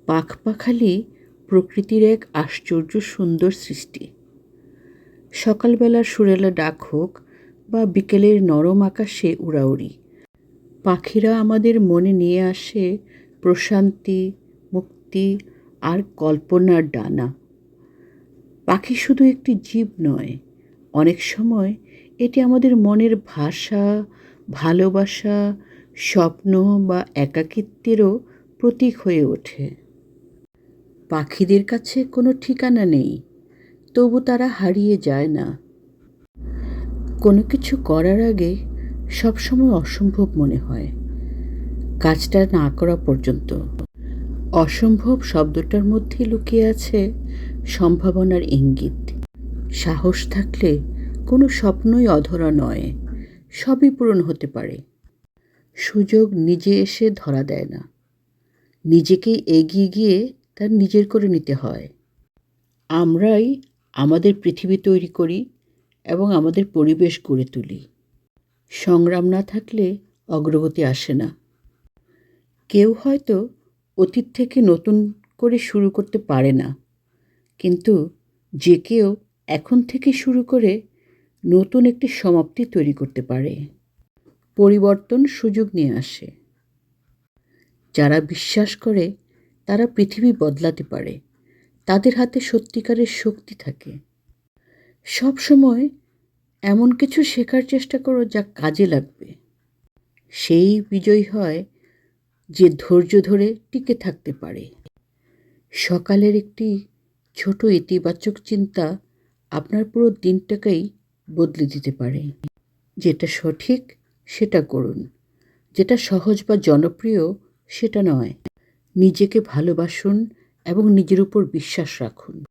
পাখপাখালি প্রকৃতির এক আশ্চর্য সুন্দর সৃষ্টি। সকালবেলার সুরেলা ডাক হোক বা বিকেলের নরম আকাশে উড়াউড়ি, পাখিরা আমাদের মনে নিয়ে আসে প্রশান্তি, মুক্তি আর কল্পনার ডানা। পাখি শুধু একটি জীব নয়, অনেক সময় এটি আমাদের মনের ভাষা, ভালোবাসা, স্বপ্ন বা একাকিত্বেরও প্রতীক হয়ে ওঠে। পাখিদের কাছে কোনো ঠিকানা নেই, তবু তারা হারিয়ে যায় না। কোনো কিছু করার আগে সবসময় অসম্ভব মনে হয়, কাজটা না করা পর্যন্ত। অসম্ভব শব্দটার মধ্যে লুকিয়ে আছে সম্ভাবনার ইঙ্গিত। সাহস থাকলে কোনো স্বপ্নই অধরা নয়, সবই পূরণ হতে পারে। সুযোগ নিজে এসে ধরা দেয় না, নিজেকেই এগিয়ে গিয়ে তার নিজের করে নিতে হয়। আমরাই আমাদের পৃথিবী তৈরি করি এবং আমাদের পরিবেশ গড়ে তুলি। সংগ্রাম না থাকলে অগ্রগতি আসে না। কেউ হয়তো অতীত থেকে নতুন করে শুরু করতে পারে না, কিন্তু যে কেউ এখন থেকে শুরু করে নতুন একটি সমাপ্তি তৈরি করতে পারে। পরিবর্তন সুযোগ নিয়ে আসে। যারা বিশ্বাস করে তারা পৃথিবী বদলাতে পারে, তাদের হাতে সত্যিকারের শক্তি থাকে। সব সময় এমন কিছু শেখার চেষ্টা করো যা কাজে লাগবে। সেই বিজয়ী হয় যে ধৈর্য ধরে টিকে থাকতে পারে। সকালের একটি ছোট ইতিবাচক চিন্তা আপনার পুরো দিনটাকেই বদলে দিতে পারে। যেটা সঠিক সেটা করুন, যেটা সহজ বা জনপ্রিয় সেটা নয়। নিজেকে ভালোবাসুন এবং নিজের উপর বিশ্বাস রাখুন।